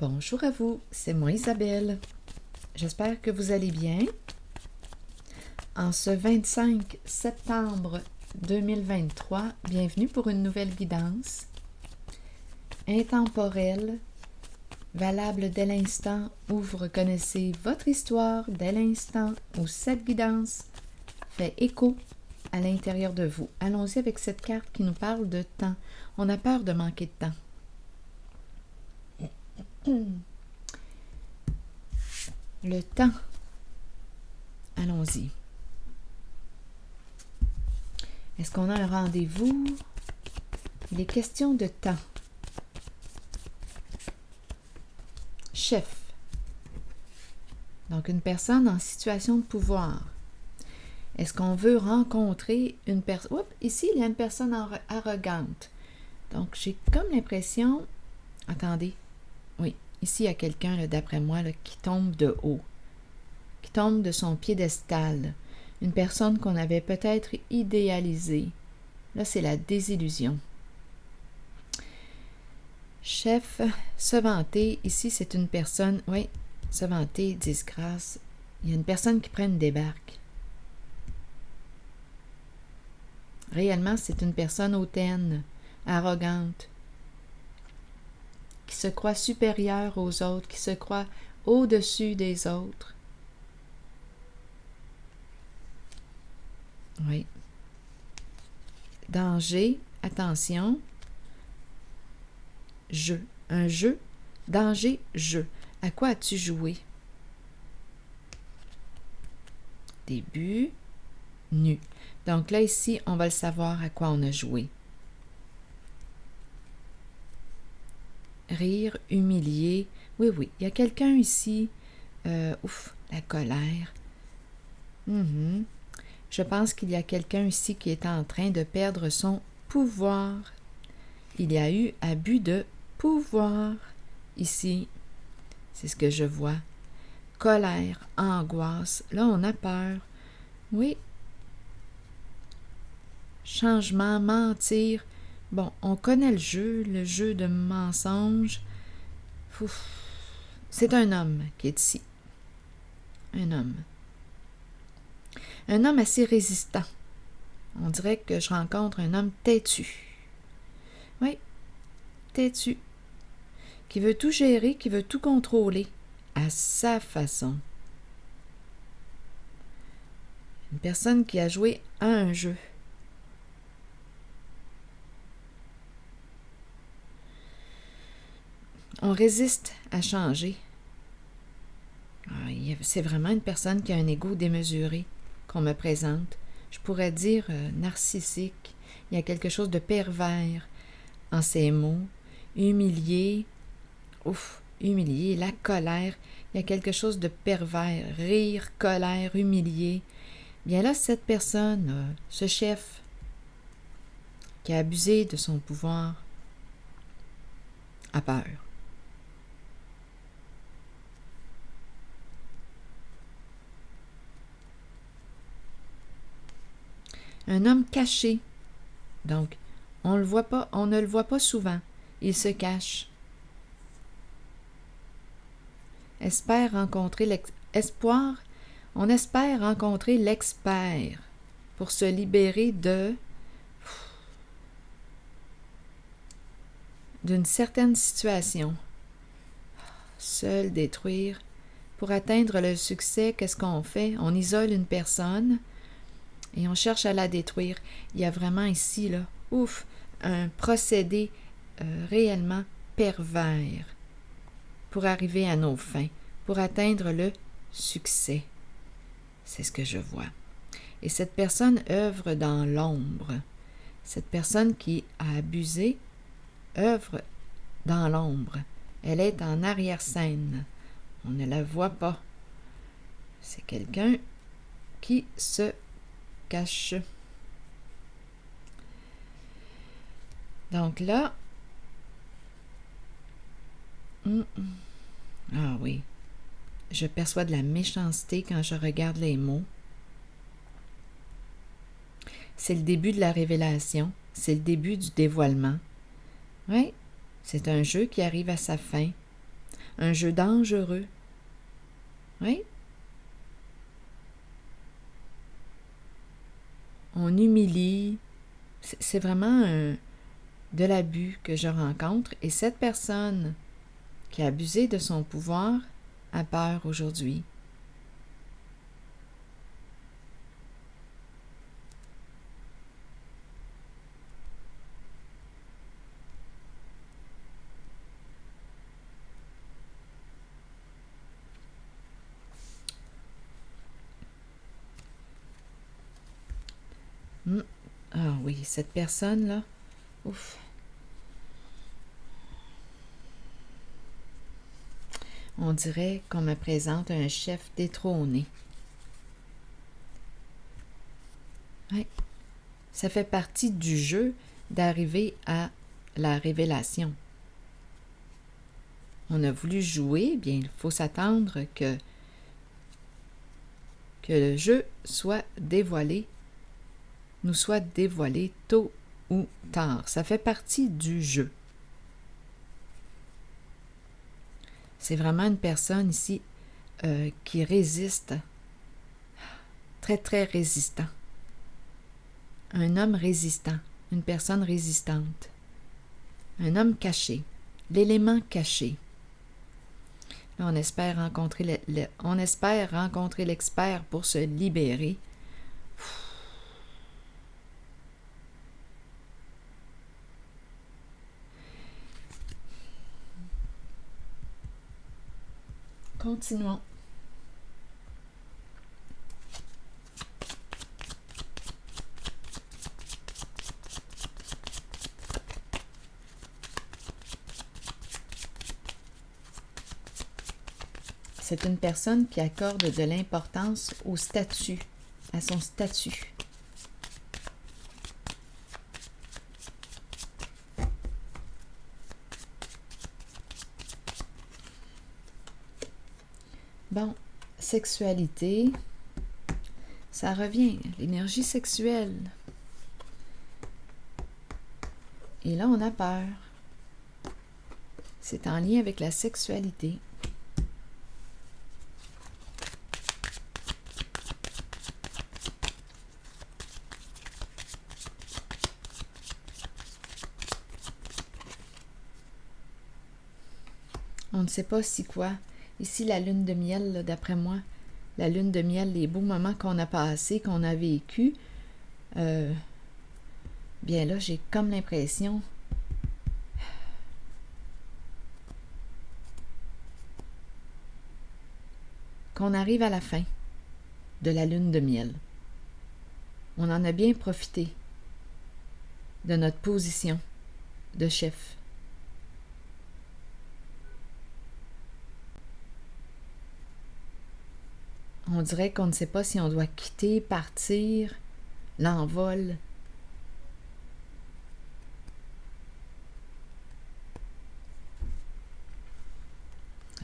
Bonjour à vous, c'est moi Isabelle. J'espère que vous allez bien. En ce 25 septembre 2023, bienvenue pour une nouvelle guidance intemporelle, valable dès l'instant où vous reconnaissez votre histoire, dès l'instant où cette guidance fait écho à l'intérieur de vous. Allons-y avec cette carte qui nous parle de temps. On a peur de manquer de temps. Le temps. Allons-y. Est-ce qu'on a un rendez-vous? Il est question de temps. Chef. Donc, une personne en situation de pouvoir. Est-ce qu'on veut rencontrer une personne? Oups, ici, il y a une personne arrogante. Donc, j'ai comme l'impression... Attendez. Oui, ici, il y a quelqu'un, là, d'après moi, là, qui tombe de haut. Qui tombe de son piédestal. Une personne qu'on avait peut-être idéalisée. Là, c'est la désillusion. Chef, se vanter, ici, c'est une personne... Oui, se vanter, disgrâce. Il y a une personne qui prend une débarque. Réellement, c'est une personne hautaine, arrogante, qui se croit supérieure aux autres, qui se croit au-dessus des autres. Oui. Danger, attention. Jeu. Un jeu. Danger, jeu. À quoi as-tu joué? Début. Nu. Donc là, ici, on va le savoir à quoi on a joué. Rire, humilier. Oui, oui. Il y a quelqu'un ici. La colère. Je pense qu'il y a quelqu'un ici qui est en train de perdre son pouvoir. Il y a eu abus de pouvoir ici. C'est ce que je vois. Colère, angoisse. Là, on a peur. Oui. Changement, mentir. Bon, on connaît le jeu de mensonge. Ouf. C'est un homme qui est ici. Un homme. Un homme assez résistant. On dirait que je rencontre un homme têtu. Oui, têtu. Qui veut tout gérer, qui veut tout contrôler. À sa façon. Une personne qui a joué à un jeu. On résiste à changer. C'est vraiment une personne qui a un ego démesuré qu'on me présente. Je pourrais dire narcissique. Il y a quelque chose de pervers en ces mots. Humilié. Humilié. La colère. Il y a quelque chose de pervers. Rire, colère, humilié. Bien là, cette personne, ce chef qui a abusé de son pouvoir, a peur. Un homme caché. Donc, on ne le voit pas souvent. Il se cache. On espère rencontrer l'expert pour se libérer d'une certaine situation. Seul détruire. Pour atteindre le succès, qu'est-ce qu'on fait? On isole une personne et on cherche à la détruire. Il y a vraiment ici, là, un procédé réellement pervers pour arriver à nos fins, pour atteindre le succès. C'est ce que je vois. Et cette personne œuvre dans l'ombre. Cette personne qui a abusé œuvre dans l'ombre. Elle est en arrière-scène. On ne la voit pas. C'est quelqu'un qui se cache. Donc là, ah oui, je perçois de la méchanceté quand je regarde les mots. C'est le début de la révélation, c'est le début du dévoilement. Oui, c'est un jeu qui arrive à sa fin. un jeu dangereux. Oui? On humilie. C'est vraiment de l'abus que je rencontre. Et cette personne qui a abusé de son pouvoir a peur aujourd'hui. Ah oui, cette personne-là, ouf. On dirait qu'on me présente un chef détrôné. Oui, ça fait partie du jeu d'arriver à la révélation. On a voulu jouer, bien, il faut s'attendre que le jeu soit dévoilé, nous soit dévoilé tôt ou tard. Ça fait partie du jeu. C'est vraiment une personne ici qui résiste, très, très résistant. Un homme résistant, une personne résistante. Un homme caché, l'élément caché. Là, on espère rencontrer l'expert pour se libérer. Continuons. C'est une personne qui accorde de l'importance au statut, à son statut. Bon, sexualité, ça revient, l'énergie sexuelle. Et là, on a peur. C'est en lien avec la sexualité. On ne sait pas si quoi. Ici, la lune de miel, là, d'après moi, la lune de miel, les beaux moments qu'on a passés, qu'on a vécus, bien là, j'ai comme l'impression qu'on arrive à la fin de la lune de miel. On en a bien profité de notre position de chef. On dirait qu'on ne sait pas si on doit quitter, partir, l'envol.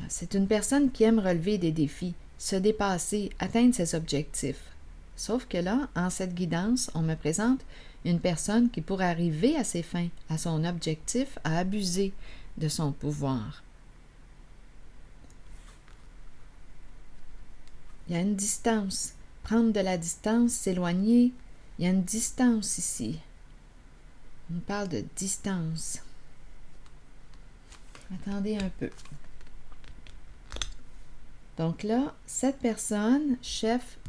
C'est une personne qui aime relever des défis, se dépasser, atteindre ses objectifs. Sauf que là, en cette guidance, on me présente une personne qui, pour arriver à ses fins, à son objectif, a abusé de son pouvoir. Il y a une distance. Prendre de la distance, s'éloigner, il y a une distance ici. On parle de distance. Attendez un peu. Donc là, cette personne, chef,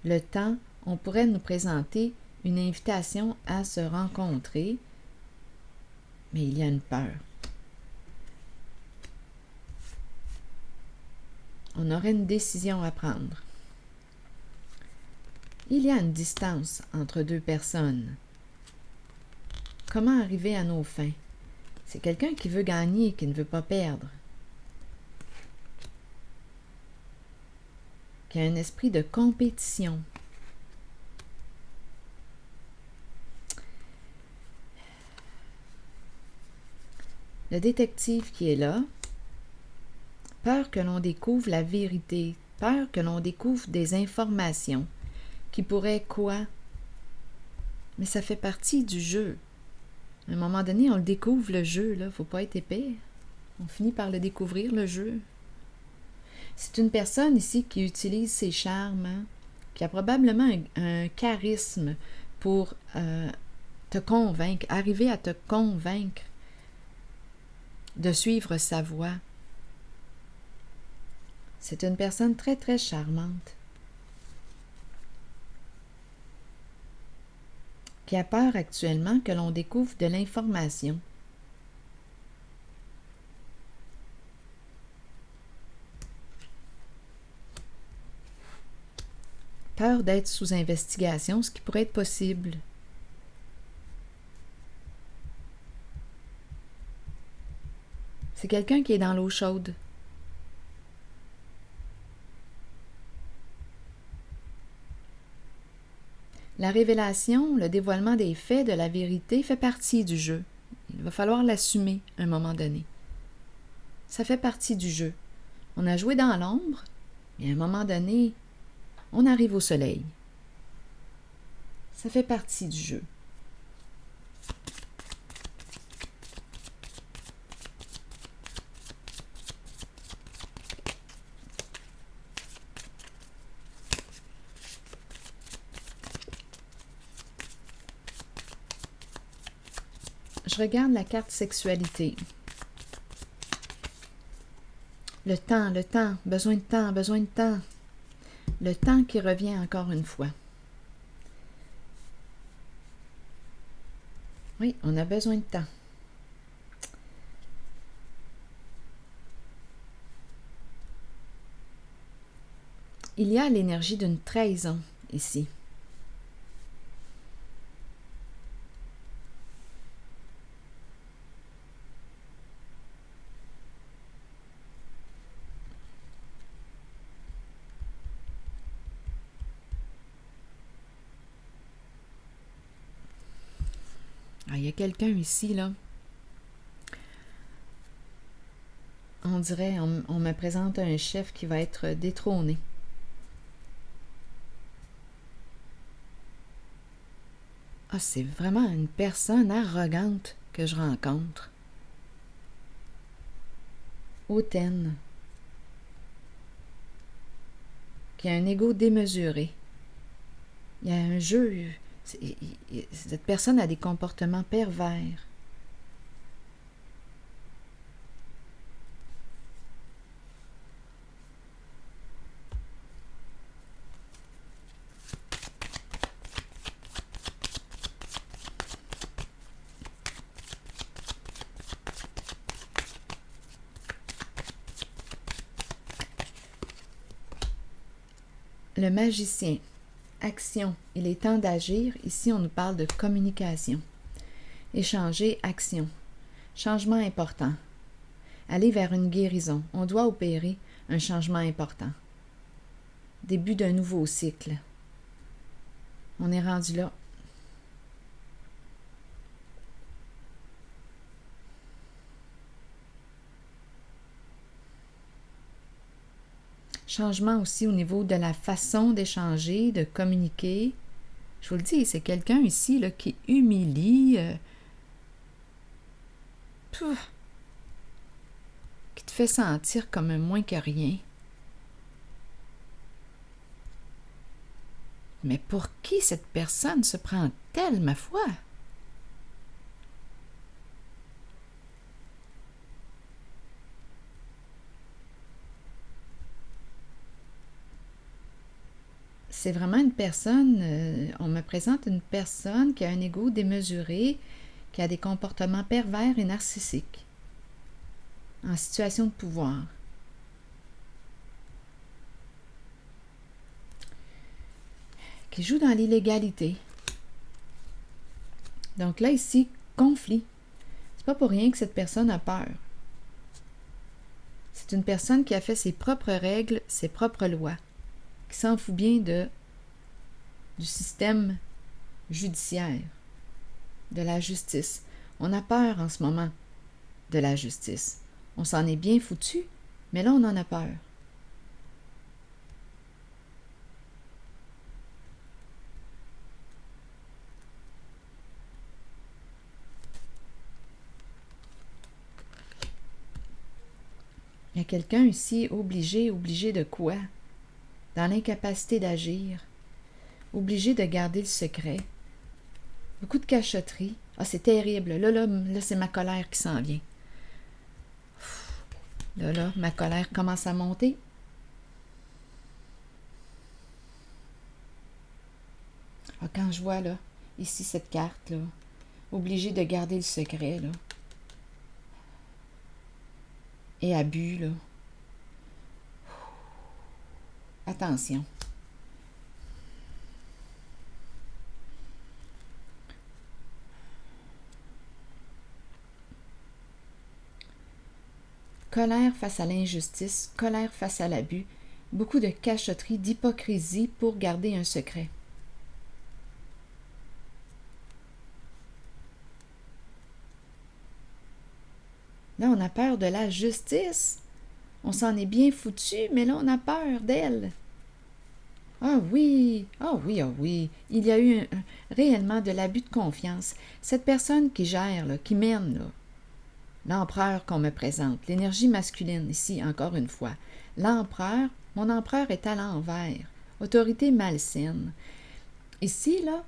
le temps, on pourrait nous présenter une invitation à se rencontrer, mais il y a une peur. On aurait une décision à prendre. Il y a une distance entre deux personnes. Comment arriver à nos fins? C'est quelqu'un qui veut gagner, qui ne veut pas perdre. Qui a un esprit de compétition. Le détective qui est là, peur que l'on découvre la vérité, peur que l'on découvre des informations qui pourraient quoi? Mais ça fait partie du jeu. À un moment donné, on le découvre, le jeu, là, faut pas être épais. On finit par le découvrir, le jeu. C'est une personne ici qui utilise ses charmes, hein, qui a probablement un charisme pour te convaincre, arriver à te convaincre de suivre sa voie. C'est une personne très, très charmante qui a peur actuellement que l'on découvre de l'information. Peur d'être sous investigation, ce qui pourrait être possible. C'est quelqu'un qui est dans l'eau chaude. La révélation, le dévoilement des faits, de la vérité fait partie du jeu. Il va falloir l'assumer à un moment donné. Ça fait partie du jeu. On a joué dans l'ombre, mais à un moment donné, on arrive au soleil. Ça fait partie du jeu. Je regarde la carte sexualité. Le temps, besoin de temps, besoin de temps. Le temps qui revient encore une fois. Oui, on a besoin de temps. Il y a l'énergie d'une trahison ici. Ah, il y a quelqu'un ici, là. On dirait, on me présente un chef qui va être détrôné. Ah, c'est vraiment une personne arrogante que je rencontre. Hautaine. Qui a un ego démesuré. Il y a un jeu. Cette personne a des comportements pervers. Le magicien. Action. Il est temps d'agir. Ici, on nous parle de communication. Échanger, action. Changement important. Aller vers une guérison. On doit opérer un changement important. Début d'un nouveau cycle. On est rendu là. Changement aussi au niveau de la façon d'échanger, de communiquer. Je vous le dis, c'est quelqu'un ici là, qui humilie, qui te fait sentir comme un moins que rien. Mais pour qui cette personne se prend-elle, ma foi? C'est vraiment une personne, on me présente une personne qui a un ego démesuré, qui a des comportements pervers et narcissiques, en situation de pouvoir. Qui joue dans l'illégalité. Donc là, ici, conflit. C'est pas pour rien que cette personne a peur. C'est une personne qui a fait ses propres règles, ses propres lois, qui s'en fout bien du système judiciaire, de la justice. On a peur en ce moment de la justice. On s'en est bien foutu, mais là, on en a peur. y a quelqu'un ici obligé de quoi? Dans l'incapacité d'agir, obligé de garder le secret. Beaucoup de cachotterie. Ah, c'est terrible. Là, c'est ma colère qui s'en vient. Là, ma colère commence à monter. Ah, quand je vois, là, ici, cette carte, là, obligé de garder le secret, là, et abus, là. Attention. Colère face à l'injustice, colère face à l'abus, beaucoup de cachotterie, d'hypocrisie pour garder un secret. Là, on a peur de la justice. On s'en est bien foutu, mais là, on a peur d'elle. Ah oui, ah oui, ah oui. Il y a eu réellement de l'abus de confiance. Cette personne qui gère, là, qui mène, là, l'empereur qu'on me présente, l'énergie masculine ici, encore une fois. L'empereur, mon empereur est à l'envers. Autorité malsaine. Ici, là,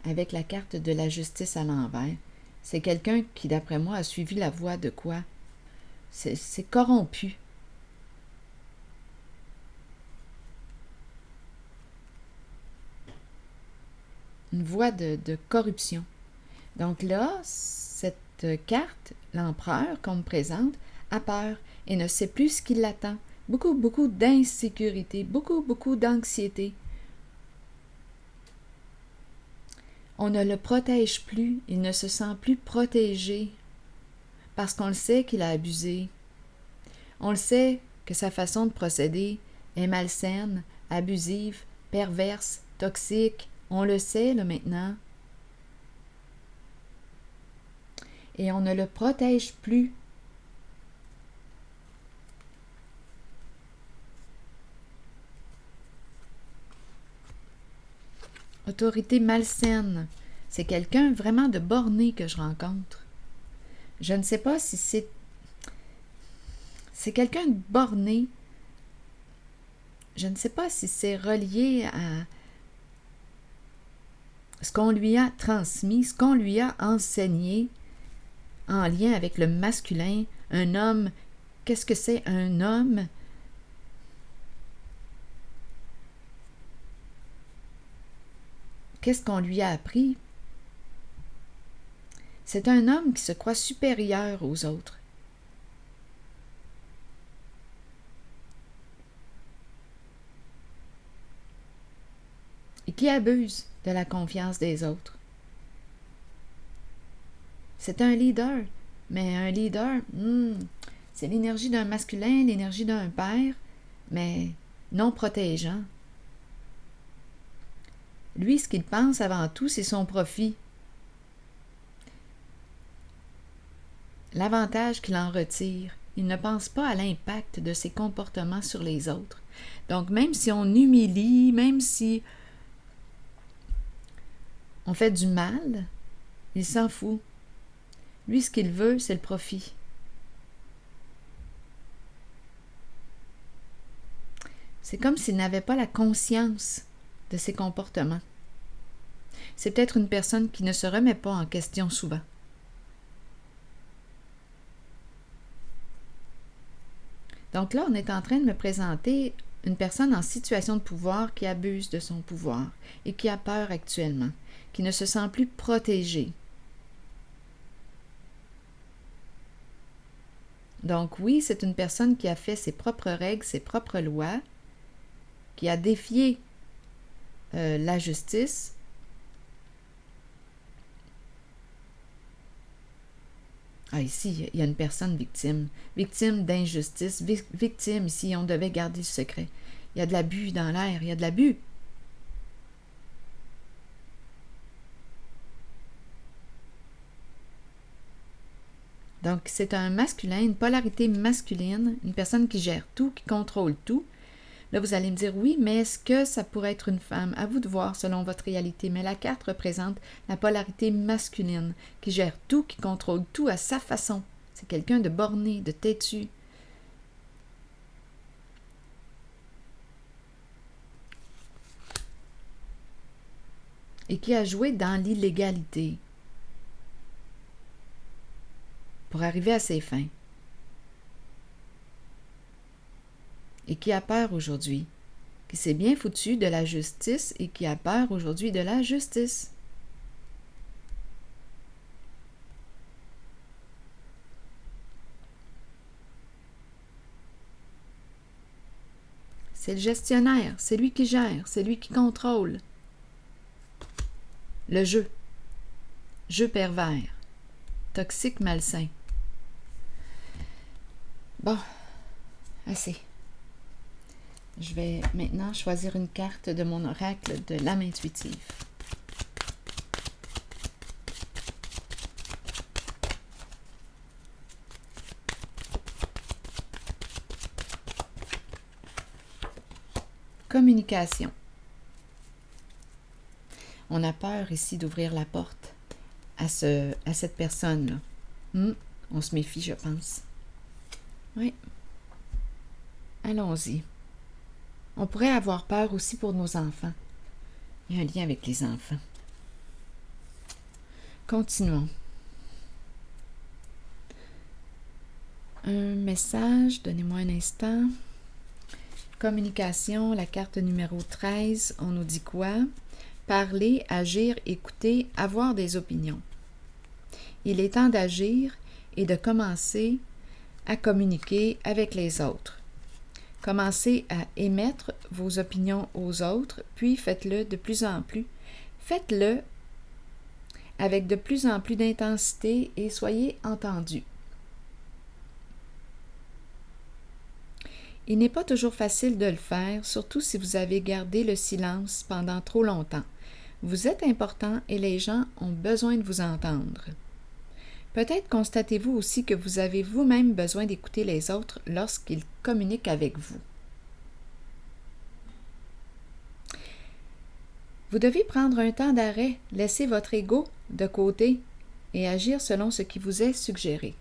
avec la carte de la justice à l'envers, c'est quelqu'un qui, d'après moi, a suivi la voie de quoi? C'est corrompu. Une voie de corruption. Donc là, cette carte, l'empereur qu'on me présente, a peur et ne sait plus ce qui l'attend. Beaucoup d'insécurité, beaucoup d'anxiété. On ne le protège plus, il ne se sent plus protégé parce qu'on le sait qu'il a abusé. On le sait que sa façon de procéder est malsaine, abusive, perverse, toxique. On le sait là maintenant. Et on ne le protège plus. Autorité malsaine. C'est quelqu'un vraiment de borné que je rencontre. Je ne sais pas si c'est quelqu'un de borné. Je ne sais pas si c'est relié à ce qu'on lui a transmis, ce qu'on lui a enseigné en lien avec le masculin. Un homme, qu'est-ce que c'est un homme? Qu'est-ce qu'on lui a appris? C'est un homme qui se croit supérieur aux autres. Et qui abuse de la confiance des autres. C'est un leader, mais un leader, c'est l'énergie d'un masculin, l'énergie d'un père, mais non protégeant. Lui, ce qu'il pense avant tout, c'est son profit. L'avantage qu'il en retire. Il ne pense pas à l'impact de ses comportements sur les autres. Donc, même si on humilie, même si on fait du mal, il s'en fout. Lui, ce qu'il veut, c'est le profit. C'est comme s'il n'avait pas la conscience de ses comportements. C'est peut-être une personne qui ne se remet pas en question souvent. Donc là, on est en train de me présenter une personne en situation de pouvoir qui abuse de son pouvoir et qui a peur actuellement, qui ne se sent plus protégée. Donc oui, c'est une personne qui a fait ses propres règles, ses propres lois, qui a défié la justice. Ah, ici, il y a une personne victime. Victime d'injustice. Victime, ici, on devait garder le secret. Il y a de l'abus dans l'air. Il y a de l'abus. Donc, c'est un masculin, une polarité masculine, une personne qui gère tout, qui contrôle tout. Là, vous allez me dire, oui, mais est-ce que ça pourrait être une femme? À vous de voir selon votre réalité. Mais la carte représente la polarité masculine, qui gère tout, qui contrôle tout à sa façon. C'est quelqu'un de borné, de têtu. Et qui a joué dans l'illégalité pour arriver à ses fins. Et qui a peur aujourd'hui, qui s'est bien foutu de la justice et qui a peur aujourd'hui de la justice. C'est le gestionnaire, c'est lui qui gère, c'est lui qui contrôle. Le jeu. Jeu pervers. Toxique, malsain. Bon, assez. Je vais maintenant choisir une carte de mon oracle de l'âme intuitive. Communication. On a peur ici d'ouvrir la porte à cette personne-là. On se méfie, je pense. Oui. Allons-y. On pourrait avoir peur aussi pour nos enfants. Il y a un lien avec les enfants. Continuons. Un message, donnez-moi un instant. Communication, la carte numéro 13, on nous dit quoi? Parler, agir, écouter, avoir des opinions. Il est temps d'agir et de commencer à communiquer avec les autres. Commencez à émettre vos opinions aux autres, puis faites-le de plus en plus. Faites-le avec de plus en plus d'intensité et soyez entendus. Il n'est pas toujours facile de le faire, surtout si vous avez gardé le silence pendant trop longtemps. Vous êtes important et les gens ont besoin de vous entendre. Peut-être constatez-vous aussi que vous avez vous-même besoin d'écouter les autres lorsqu'ils communiquent avec vous. Vous devez prendre un temps d'arrêt, laisser votre ego de côté et agir selon ce qui vous est suggéré.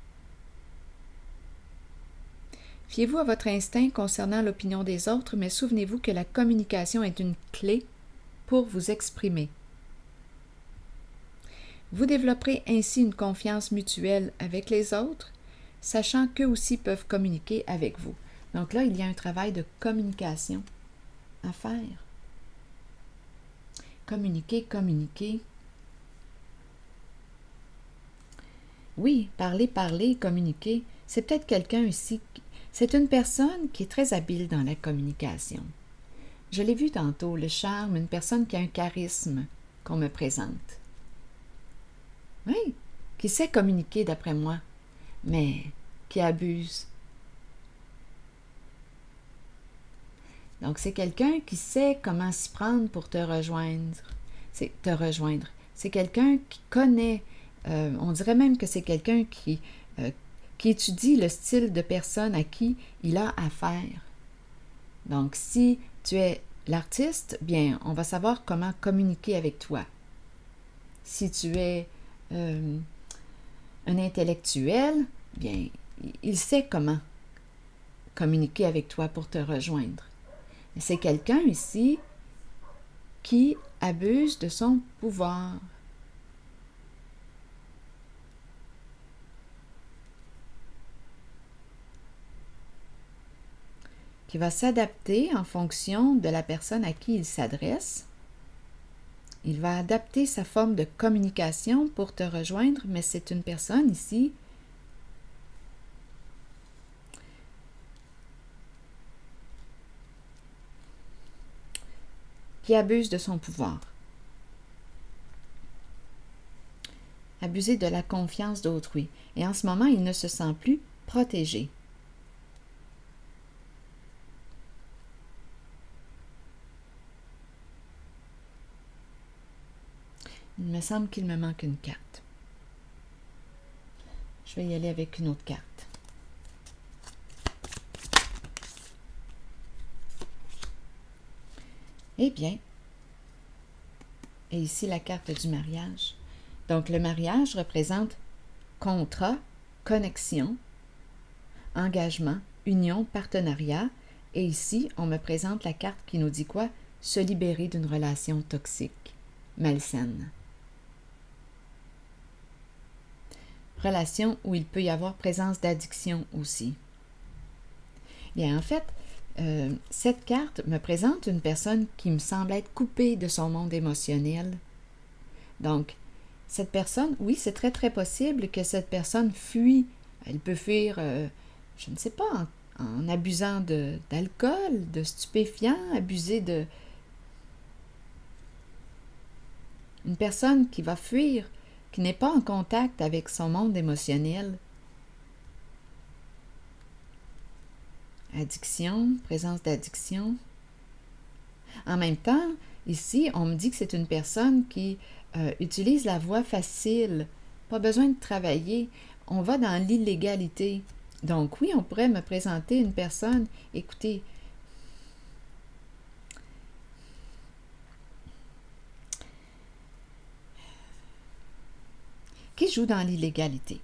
Fiez-vous à votre instinct concernant l'opinion des autres, mais souvenez-vous que la communication est une clé pour vous exprimer. Vous développerez ainsi une confiance mutuelle avec les autres, sachant qu'eux aussi peuvent communiquer avec vous. Donc là, il y a un travail de communication à faire. Communiquer, communiquer. Oui, parler, communiquer. C'est peut-être quelqu'un ici. C'est une personne qui est très habile dans la communication. Je l'ai vu tantôt, le charme, une personne qui a un charisme qu'on me présente. Oui, qui sait communiquer d'après moi, mais qui abuse. Donc, c'est quelqu'un qui sait comment s'y prendre pour te rejoindre. C'est quelqu'un qui connaît, on dirait même que c'est quelqu'un qui étudie le style de personne à qui il a affaire. Donc, si tu es l'artiste, bien, on va savoir comment communiquer avec toi. Si tu es un intellectuel, bien, il sait comment communiquer avec toi pour te rejoindre. C'est quelqu'un ici qui abuse de son pouvoir. Qui va s'adapter en fonction de la personne à qui il s'adresse. Il va adapter sa forme de communication pour te rejoindre, mais c'est une personne ici qui abuse de son pouvoir. Abuser de la confiance d'autrui. Et en ce moment, il ne se sent plus protégé. Il me semble qu'il me manque une carte. Je vais y aller avec une autre carte. Eh bien, et ici la carte du mariage. Donc le mariage représente contrat, connexion, engagement, union, partenariat. Et ici, on me présente la carte qui nous dit quoi? Se libérer d'une relation toxique, malsaine. Relation où il peut y avoir présence d'addiction aussi. Bien, en fait, cette carte me présente une personne qui me semble être coupée de son monde émotionnel. Donc, cette personne, oui, c'est très très possible que cette personne fuit. Elle peut fuir, je ne sais pas, en abusant d'alcool, de stupéfiants, abuser de... Une personne qui va fuir, qui n'est pas en contact avec son monde émotionnel. Addiction, présence d'addiction. En même temps, ici, on me dit que c'est une personne qui utilise la voie facile, pas besoin de travailler. On va dans l'illégalité. Donc oui, on pourrait me présenter une personne, écoutez, qui joue dans l'illégalité,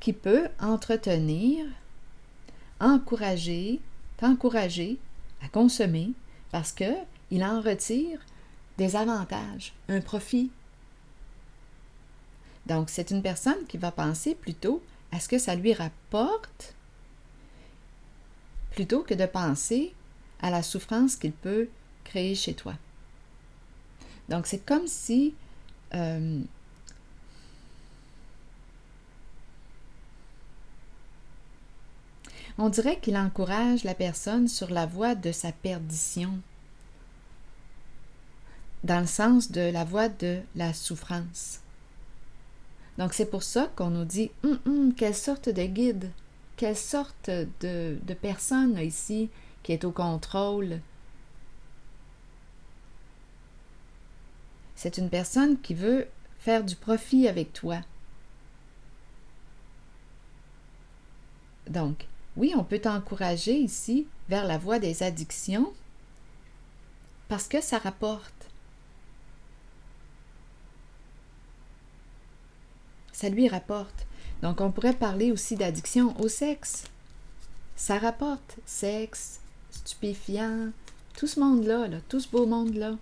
qui peut entretenir, t'encourager à consommer parce qu'il en retire des avantages, un profit. Donc, c'est une personne qui va penser plutôt à ce que ça lui rapporte plutôt que de penser à la souffrance qu'il peut créer chez toi. Donc, c'est comme si on dirait qu'il encourage la personne sur la voie de sa perdition, dans le sens de la voie de la souffrance. Donc, c'est pour ça qu'on nous dit quelle sorte de guide, quelle sorte de personne ici qui est au contrôle. C'est une personne qui veut faire du profit avec toi. Donc, oui, on peut t'encourager ici vers la voie des addictions parce que ça rapporte. Ça lui rapporte. Donc, on pourrait parler aussi d'addiction au sexe. Ça rapporte. Sexe, stupéfiant, tout ce monde-là, tout ce beau monde-là.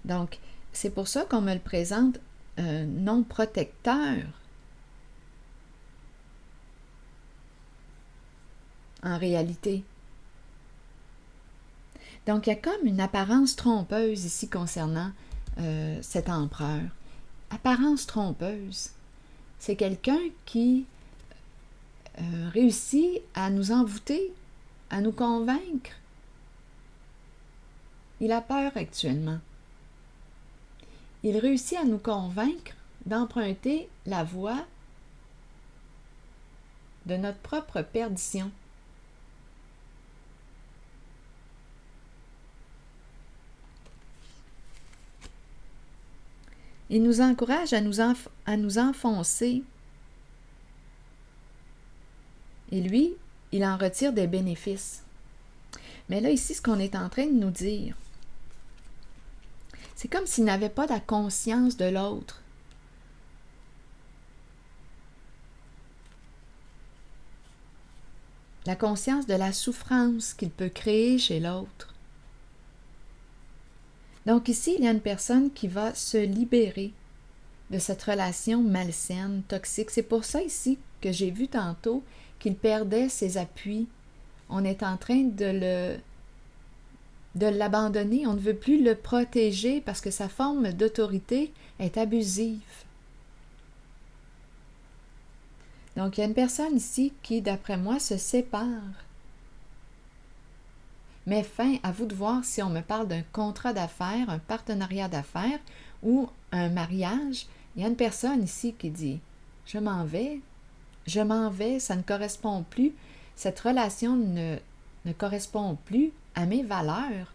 Donc, c'est pour ça qu'on me le présente non protecteur. En réalité. Donc, il y a comme une apparence trompeuse ici concernant cet empereur. Apparence trompeuse. C'est quelqu'un qui réussit à nous envoûter, à nous convaincre. Il a peur actuellement. Il réussit à nous convaincre d'emprunter la voie de notre propre perdition. Il nous encourage à nous enfoncer. Et lui, il en retire des bénéfices. Mais là, ici, ce qu'on est en train de nous dire, c'est comme s'il n'avait pas la conscience de l'autre. La conscience de la souffrance qu'il peut créer chez l'autre. Donc ici, il y a une personne qui va se libérer de cette relation malsaine, toxique. C'est pour ça ici que j'ai vu tantôt qu'il perdait ses appuis. On est en train de l'abandonner. On ne veut plus le protéger parce que sa forme d'autorité est abusive. Donc, il y a une personne ici qui, d'après moi, se sépare. Mais fin, à vous de voir si on me parle d'un contrat d'affaires, un partenariat d'affaires ou un mariage. Il y a une personne ici qui dit « Je m'en vais, ça ne correspond plus, cette relation ne correspond plus à mes valeurs.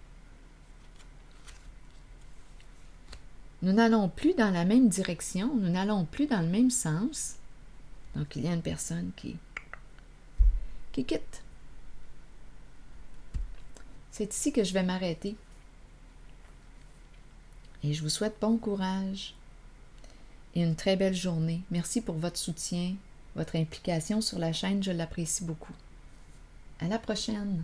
Nous n'allons plus dans la même direction, nous n'allons plus dans le même sens. » Donc, il y a une personne qui quitte. C'est ici que je vais m'arrêter. Et je vous souhaite bon courage et une très belle journée. Merci pour votre soutien, votre implication sur la chaîne, je l'apprécie beaucoup. À la prochaine!